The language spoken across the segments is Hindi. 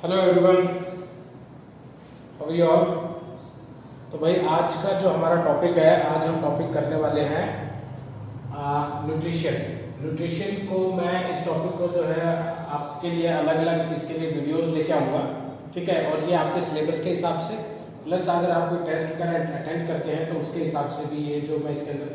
Hello everyone, how are you all. तो भाई आज का जो हमारा टॉपिक है, आज हम टॉपिक करने वाले हैं न्यूट्रिशन को। मैं इस टॉपिक को जो है आपके लिए अलग अलग इसके लिए वीडियोस लेके आऊँगा, ठीक है। और ये आपके सिलेबस के हिसाब से, प्लस अगर आप कोई टेस्ट वगैरह अटेंड करते हैं तो उसके हिसाब से भी ये जो मैं इसके अंदर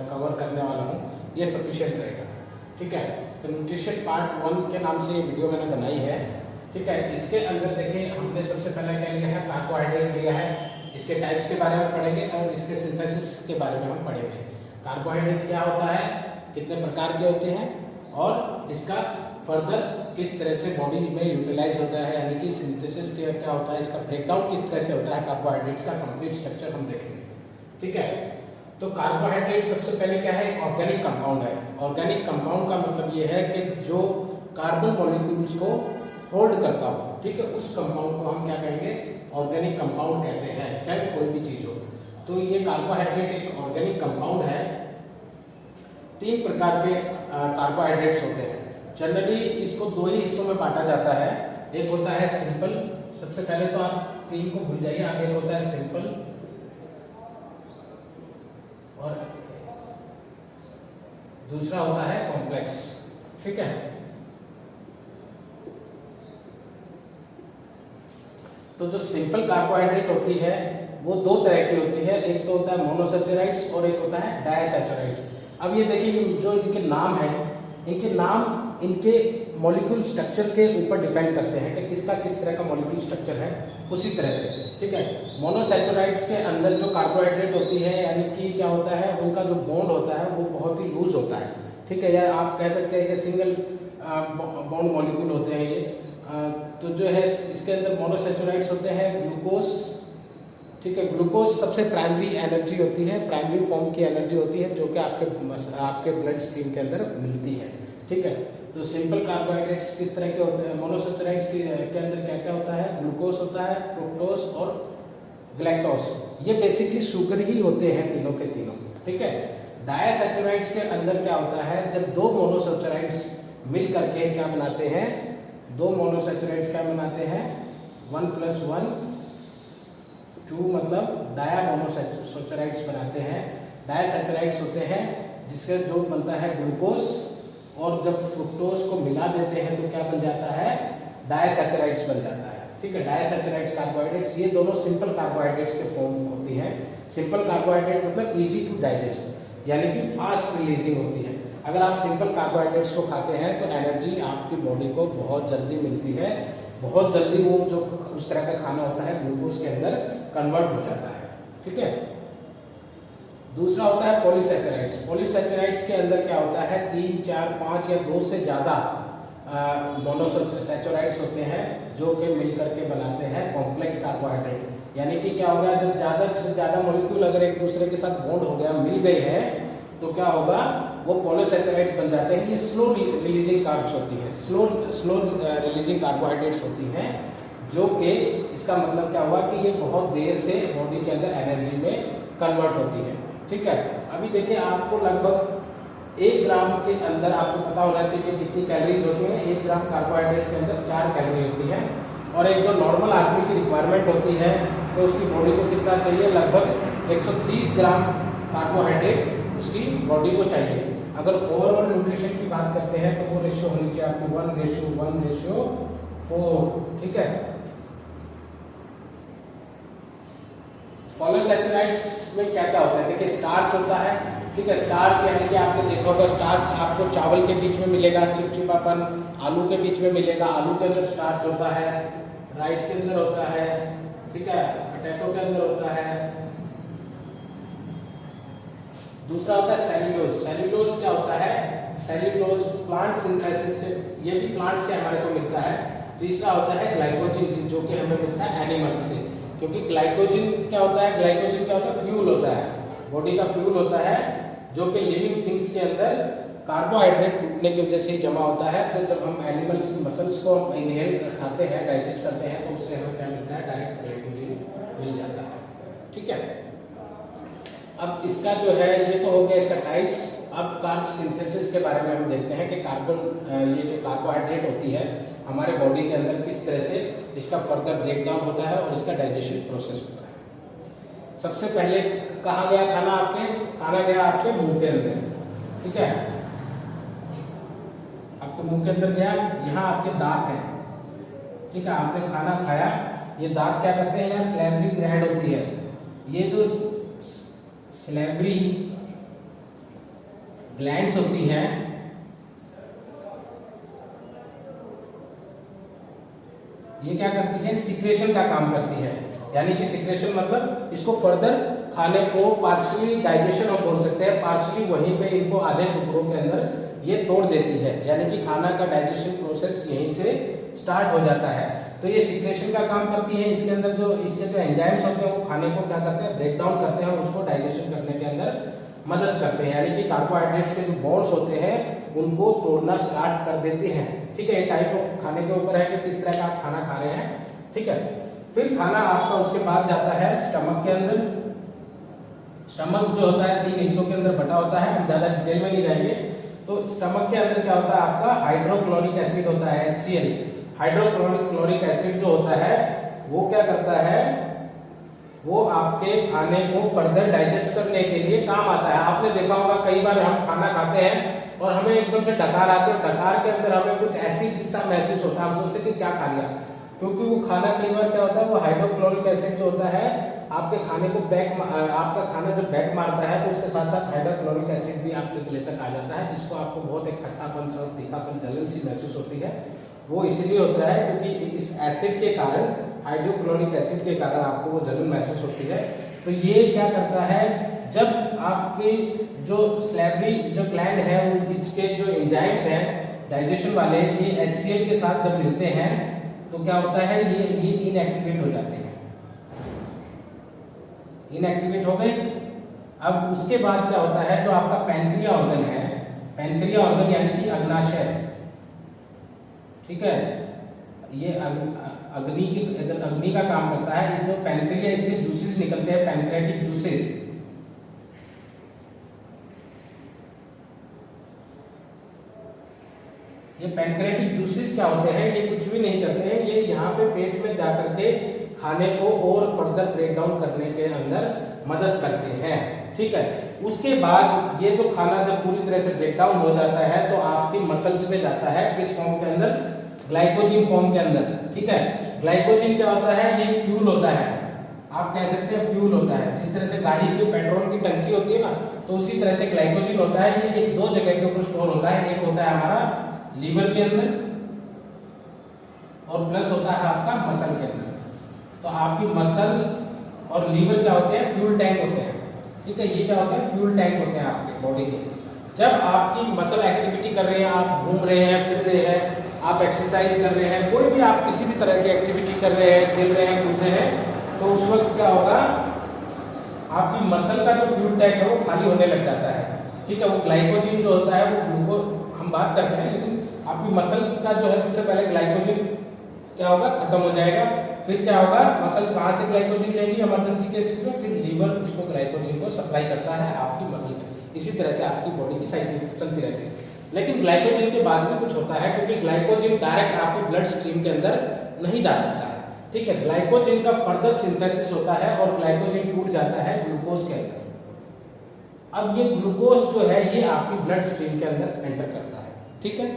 कवर करने वाला हूँ ये सफिशिएंट रहेगा, ठीक है। तो न्यूट्रिशन पार्ट 1 के नाम से ये वीडियो मैंने बनाई है, ठीक है। इसके अंदर देखिए हमने सबसे पहले क्या लिया है, कार्बोहाइड्रेट लिया है। इसके टाइप्स के बारे में पढ़ेंगे और इसके सिंथेसिस के बारे में हम पढ़ेंगे। कार्बोहाइड्रेट क्या होता है, कितने प्रकार के होते हैं और इसका फर्दर किस तरह से बॉडी में यूटिलाइज होता है, यानी कि सिंथेसिस क्या होता है, इसका ब्रेकडाउन किस तरह से होता है, कार्बोहाइड्रेट्स का कंप्लीट स्ट्रक्चर हम देखेंगे, ठीक है। तो कार्बोहाइड्रेट सबसे पहले क्या है, एक ऑर्गेनिक कंपाउंड है। ऑर्गेनिक कंपाउंड का मतलब ये है कि जो कार्बन मॉलिक्यूल्स को होल्ड करता हो, ठीक है, उस कंपाउंड को हम क्या कहेंगे, ऑर्गेनिक कंपाउंड कहते हैं, चाहे कोई भी चीज हो। तो ये कार्बोहाइड्रेट एक ऑर्गेनिक कंपाउंड है। 3 प्रकार के कार्बोहाइड्रेट्स होते हैं। जनरली इसको 2 ही हिस्सों में बांटा जाता है। एक होता है सिंपल, सबसे पहले तो आप 3 को भूल जाइए। एक होता है सिंपल और दूसरा होता है कॉम्प्लेक्स, ठीक है। तो जो सिंपल कार्बोहाइड्रेट होती है वो 2 तरह की होती है। एक तो होता है मोनोसैचराइड्स और एक होता है डायसैचराइड्स। अब ये देखिए जो इनके नाम है, इनके नाम इनके मॉलिक्यूल स्ट्रक्चर के ऊपर डिपेंड करते हैं कि किसका किस तरह का मॉलिक्यूल स्ट्रक्चर है, उसी तरह से, ठीक है। मोनोसैचराइड्स के अंदर जो कार्बोहाइड्रेट होती है, यानी कि क्या होता है, उनका जो बॉन्ड होता है वो बहुत ही लूज होता है, ठीक है। या आप कह सकते हैं कि सिंगल बॉन्ड मॉलिक्यूल होते हैं ये। तो जो है इसके अंदर मोनोसैचराइड्स होते हैं ग्लूकोज, ठीक है। ग्लूकोज सबसे प्राइमरी एनर्जी होती है, प्राइमरी फॉर्म की एनर्जी होती है जो कि आपके ब्लड स्ट्रीम के अंदर मिलती है, ठीक है। तो सिंपल कार्बोहाइड्रेट्स किस तरह के होते हैं, मोनोसैचराइड्स के अंदर क्या क्या होता है, ग्लूकोज होता है, फ्रुक्टोज और ग्लैक्टोज। ये बेसिकली शुगर ही होते हैं तीनों के तीनों, ठीक है। डायसैचराइड्स के अंदर क्या होता है, जब 2 मोनोसैचराइड्स मिल करके क्या बनाते हैं, 2 मोनोसैचराइड्स क्या बनाते हैं, 1 + 1 2 मतलब डाया मोनोसैचराइड्स बनाते हैं। डायसैचराइड्स होते हैं जिसका जो बनता है ग्लूकोज, और जब फ्रुक्टोज को मिला देते हैं तो क्या बन जाता है, डायसैचराइड्स बन जाता है, ठीक है। डायसैचराइड्स कार्बोहाइड्रेट्स, ये दोनों सिंपल कार्बोहाइड्रेट्स के फॉर्म होती हैं। सिंपल कार्बोहाइड्रेट मतलब इजी टू डाइजेस्ट, यानी कि फास्ट रिलीजिंग होती है। अगर आप सिंपल कार्बोहाइड्रेट्स को खाते हैं तो एनर्जी आपकी बॉडी को बहुत जल्दी मिलती है, बहुत जल्दी वो जो उस तरह का खाना होता है ग्लूकोज के अंदर कन्वर्ट हो जाता है, ठीक है। दूसरा होता है पॉलीसैचराइड्स। पॉलीसैचराइड्स के अंदर क्या होता है, 3, 4, 5 या 2 से ज़्यादा मोनोसैचराइड्स होते हैं जो कि मिलकर के बनाते हैं कॉम्प्लेक्स कार्बोहाइड्रेट। यानी कि क्या होगा, जब ज़्यादा से ज़्यादा मॉलिक्यूल अगर एक दूसरे के साथ बॉन्ड हो गया, मिल गए हैं, तो क्या होगा, वो पॉलीसैचराइड्स बन जाते हैं। ये स्लो रिलीजिंग कार्ब्स होती हैं, स्लो रिलीजिंग कार्बोहाइड्रेट्स होती हैं, जो कि इसका मतलब क्या हुआ कि ये बहुत देर से बॉडी के अंदर एनर्जी में कन्वर्ट होती है, ठीक है। अभी देखिए आपको लगभग 1 ग्राम के अंदर आपको पता होना चाहिए कि कितनी कैलोरीज होती हैं। 1 ग्राम कार्बोहाइड्रेट के अंदर 4 कैलोरी होती है, और एक जो नॉर्मल आदमी की रिक्वायरमेंट होती है तो उसकी बॉडी को कितना चाहिए, लगभग 130 ग्राम कार्बोहाइड्रेट उसकी बॉडी को चाहिए। अगर ओवरऑल न्यूट्रिशन की बात करते हैं तो वो रेशियो होनी चाहिए आपकी 1:1:4, ठीक है। पॉलीसैचराइड्स में क्या क्या होता है, देखिए स्टार्च होता है, ठीक है। स्टार्च यानी कि आपने देखा होगा, स्टार्च आपको चावल के बीच में मिलेगा, चिपचिपापन आलू के बीच में मिलेगा, आलू के अंदर स्टार्च होता है, राइस के अंदर होता है, ठीक है, पोटैटो के अंदर होता है। दूसरा होता है सेल्यूलोज। सेल्यूलोज क्या होता है, सेल्यूलोज प्लांट सिंथेसिस से, ये भी प्लांट से हमारे को मिलता है। तीसरा होता है ग्लाइकोजन, जो कि हमें मिलता है एनिमल से, क्योंकि ग्लाइकोजन क्या होता है, ग्लाइकोजन क्या होता है, फ्यूल होता है, बॉडी का फ्यूल होता है, जो कि लिविंग थिंग्स के अंदर कार्बोहाइड्रेट टूटने की वजह से ही जमा होता है। तो जब हम एनिमल्स मसल्स को इनहेल खाते हैं, डाइजेस्ट करते हैं, तो उससे हमें क्या मिलता है, डायरेक्ट ग्लाइकोजन मिल जाता है, ठीक है। अब इसका जो है, ये तो हो गया इसका टाइप्स। अब कार्ब सिंथेसिस के बारे में हम देखते हैं कि ये जो कार्बोहाइड्रेट होती है हमारे बॉडी के अंदर किस तरह से इसका फर्दर ब्रेक डाउन होता है और इसका डाइजेशन प्रोसेस होता है। सबसे पहले कहाँ गया खाना गया आपके मुंह के अंदर, ठीक है, आपके मुंह के अंदर गया, यहाँ आपके दांत हैं, ठीक है, आपने खाना खाया, ये दांत क्या करते हैं, यहाँ सैलिवरी ग्लैंड होती है, ये जो सैलिवरी ग्लैंड्स होती हैं ये क्या करती है, सिक्रेशन का काम करती है, यानी कि सिक्रेशन मतलब इसको फर्दर खाने को पार्शियली डाइजेशन हम बोल सकते हैं, पार्शियली वहीं पे इनको आधे टुकड़ों के अंदर ये तोड़ देती है, यानी कि खाना का डाइजेशन प्रोसेस यहीं से स्टार्ट हो जाता है। तो ये सिक्रेशन का काम करती है, इसके अंदर जो इसके जो एंजाइम्स होते हैं वो खाने को क्या करते हैं, ब्रेक डाउन करते हैं और उसको डाइजेशन करने के अंदर मदद करते हैं, यानी कि कार्बोहाइड्रेट्स के जो बॉन्ड्स होते हैं उनको तोड़ना स्टार्ट कर देते हैं, ठीक है। ये टाइप ऑफ खाने के ऊपर है कि किस तरह का आप खाना खा रहे हैं, ठीक है। फिर खाना आपका उसके बाद जाता है स्टमक के अंदर। स्टमक जो होता है 3 हिस्सों के अंदर बटा होता है, हम ज़्यादा डिटेल में नहीं जाएंगे। तो स्टमक के अंदर क्या होता है, आपका हाइड्रोक्लोरिक एसिड होता है, HCl। हाइड्रोक्लोरिक एसिड जो होता है वो क्या करता है, वो आपके खाने को फर्दर डाइजेस्ट करने के लिए काम आता है। आपने देखा होगा कई बार हम खाना खाते हैं और हमें एकदम से डकार आती है, डकार के अंदर हमें कुछ एसिड सा महसूस होता है, हम सोचते हैं कि क्या खा लिया, क्योंकि वो खाना कई बार क्या होता है, वो हाइड्रोक्लोरिक एसिड जो होता है आपके खाने को आपका खाना जब बैक मारता है तो उसके साथ साथ हाइड्रोक्लोरिक एसिड भी आपके गले तक आ जाता है, जिसको आपको बहुत एक खट्टापन सा, तीखापन, जलन सी महसूस होती है। वो इसलिए होता है क्योंकि इस एसिड के कारण, हाइड्रोक्लोरिक एसिड के कारण आपको वो जलन महसूस होती है। तो ये क्या करता है, जब आपके जो सैलिवरी जो ग्लैंड है उसके जो एंजाइम्स हैं डाइजेशन वाले, ये HCl के साथ जब मिलते हैं तो क्या होता है, ये इनएक्टिवेट हो जाते हैं, इनएक्टिवेट हो गए। अब उसके बाद क्या होता है, जो आपका पैनक्रिया ऑर्गन है, पैनक्रिया ऑर्गन यानी कि अग्नाशय, ठीक है, ये अग्नि का काम करता है। ये जो पैनक्रिया, इसके जूसेस निकलते हैं, पैनक्रियाटिक जूसेस। ये पैनक्रियाटिक जूसेस क्या होते हैं, ये कुछ भी नहीं करते हैं, ये यहाँ पे पेट में जाकर के खाने को और फर्दर ब्रेक डाउन करने के अंदर मदद करते हैं, ठीक है। उसके बाद ये जो खाना जब पूरी तरह से ब्रेक डाउन हो जाता है तो आपकी मसल्स में जाता है, किस फॉर्म के अंदर, ग्लाइकोजन फॉर्म के अंदर, ठीक है। ग्लाइकोजन क्या होता है, ये फ्यूल होता है, आप कह सकते हैं फ्यूल होता है। जिस तरह से गाड़ी की पेट्रोल की टंकी होती है ना, तो उसी तरह से ग्लाइकोजन होता है, ये 2 जगह के ऊपर स्टोर होता है, एक होता है हमारा लीवर के अंदर और प्लस होता है आपका मसल के अंदर। तो आपकी मसल और लीवर क्या होते हैं, फ्यूल टैंक होते हैं, ठीक है। ये क्या होते हैं, फ्यूल टैंक होते हैं आपके बॉडी के। जब आपकी मसल एक्टिविटी कर रहे हैं, आप घूम रहे हैं, फिर रहे हैं, आप एक्सरसाइज कर रहे हैं, कोई भी आप किसी भी तरह की एक्टिविटी कर रहे हैं, खेल रहे हैं, कूद रहे हैं, तो उस वक्त क्या होगा, आपकी मसल का जो फ्यूल टैंक है वो खाली होने लग जाता है, ठीक है। वो ग्लाइकोजन जो होता है वो ग्लूकोज हम बात करते हैं, लेकिन आपकी मसल का जो है सबसे पहले ग्लाइकोजन क्या होगा, खत्म हो जाएगा। फिर क्या होगा, मसल कहाँ से ग्लाइकोजन लेगी इमरजेंसी केसेस में, फिर लीवर उसको ग्लाइकोजन को सप्लाई करता है आपकी मसल में। इसी तरह से आपकी बॉडी की साइकिल चलती रहती है। लेकिन ग्लाइकोजन के बाद में कुछ होता है, क्योंकि ग्लाइकोजन डायरेक्ट आपके ब्लड स्ट्रीम के अंदर नहीं जा सकता है, ठीक है। ग्लाइकोजन का फर्दर सिंथेसिस होता है और ग्लाइकोजन टूट जाता है ग्लूकोज के अंदर। अब ये ग्लूकोज जो है ये आपकी ब्लड स्ट्रीम के अंदर एंटर करता है, ठीक है।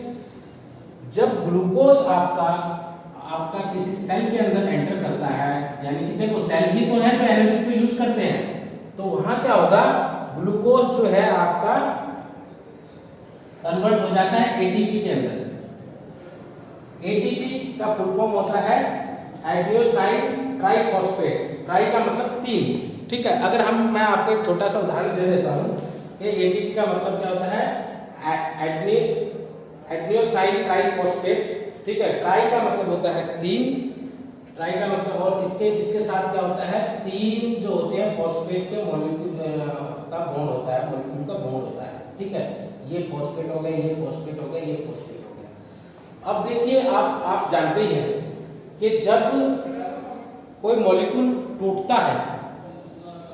जब ग्लूकोज आपका किसी सेल के अंदर एंटर करता है, यानी कि देखो सेल ही तो है तो एनर्जी को यूज करते हैं, तो वहां क्या होगा, ग्लूकोज जो है आपका कन्वर्ट हो जाता है एटीपी के अंदर। एटीपी का फुल फॉर्म होता है एडिनोसाइन ट्राइफॉस्फेट। ट्राई का मतलब 3, ठीक है। अगर मैं आपको एक छोटा सा उदाहरण दे देता हूं कि एटीपी का मतलब क्या होता है, एडिनोसाइन ट्राइफॉस्फेट, ठीक है। ट्राई का मतलब होता है 3, ट्राई का मतलब, और इसके साथ क्या होता है, 3 जो होते हैं फॉस्फेट के मॉलिक्यूल का बॉन्ड होता है, मॉलिक्यूल का बॉन्ड होता है, ठीक है। ये फॉस्फेट हो गए, ये फॉस्फेट हो गए, ये फॉस्फेट हो गया। अब देखिए आप जानते ही हैं कि जब कोई मॉलिक्यूल टूटता है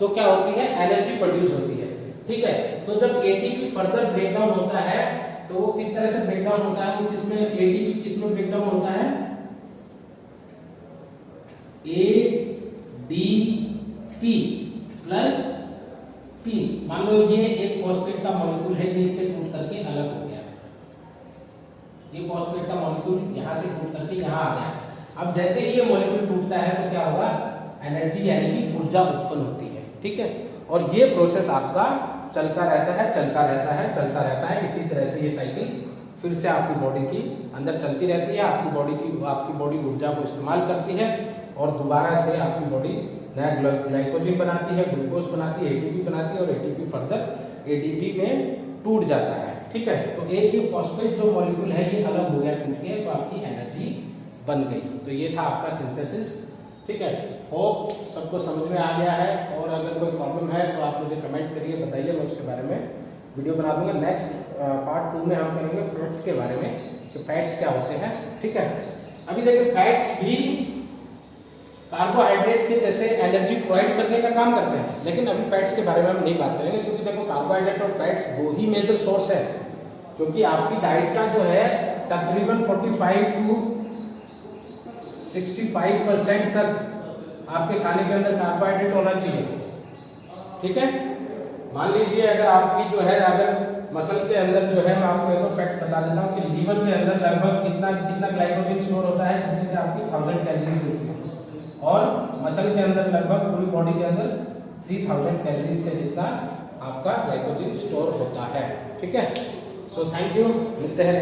तो क्या होती है, एनर्जी प्रोड्यूस होती है। ठीक है। तो जब एटीपी फर्दर ब्रेकडाउन होता है तो वो किस तरह से ब्रेकडाउन होता है, वो किसमें एटीपी किसमें ब्रेकडाउन होता है, एडीपी प्लस पी। मान लो ये एक फॉस्फेट का मॉलिक्यूल है, ये इससे टूट करके अलग हो गया, ये फॉस्फेट का मॉलिक्यूल यहां से टूट करके यहां आ गया। अब जैसे ही ये मॉलिक्यूल टूटता है तो क्या होगा, एनर्जी यानी कि ऊर्जा उत्पन्न होती है, ठीक है। और ये प्रोसेस आपका चलता रहता है, चलता रहता है, चलता रहता है। इसी तरह से ये साइकिल फिर से आपकी बॉडी की अंदर चलती रहती है, आपकी बॉडी ऊर्जा को इस्तेमाल करती है और दोबारा से आपकी बॉडी नया ग्लाइकोजन बनाती है, ग्लूकोज बनाती है, एटीपी बनाती है और एटीपी फर्दर एडीपी में टूट जाता है, ठीक है। तो एक ही फॉस्फेट जो मॉलिक्यूल है ये अलग हो गया, टूट गया, तो आपकी एनर्जी बन गई। तो ये था आपका सिंथेसिस, ठीक है। होप सबको समझ में आ गया है, और अगर कोई प्रॉब्लम है तो आप मुझे कमेंट करिए, बताइए, मैं उसके बारे में वीडियो बना दूंगा। नेक्स्ट पार्ट 2 में हम करेंगे फैट्स के बारे में कि फैट्स क्या होते हैं, ठीक है। अभी देखिए फैट्स भी कार्बोहाइड्रेट के जैसे एनर्जी प्रोवाइड करने का काम करते हैं, लेकिन अभी फैट्स के बारे में हम नहीं बात करेंगे, क्योंकि देखो कार्बोहाइड्रेट और फैट्स दो ही मेजर सोर्स है। क्योंकि आपकी डाइट का जो है तकरीबन 45 to 65% तक आपके खाने के अंदर कार्बोहाइड्रेट होना चाहिए, ठीक है। मान लीजिए अगर आपकी जो है, अगर मसल के अंदर जो है, मैं आपको एक फैक्ट बता देता हूँ कि लीवर के अंदर लगभग कितना ग्लाइकोजन स्टोर होता है, जिससे कि आपकी 1000 कैलोरीज मिलती है, और मसल के अंदर लगभग पूरी बॉडी के अंदर 3000 कैलोरीज के जितना आपका ग्लाइकोजन स्टोर होता है, ठीक है। सो थैंक यू, मिलते हैं।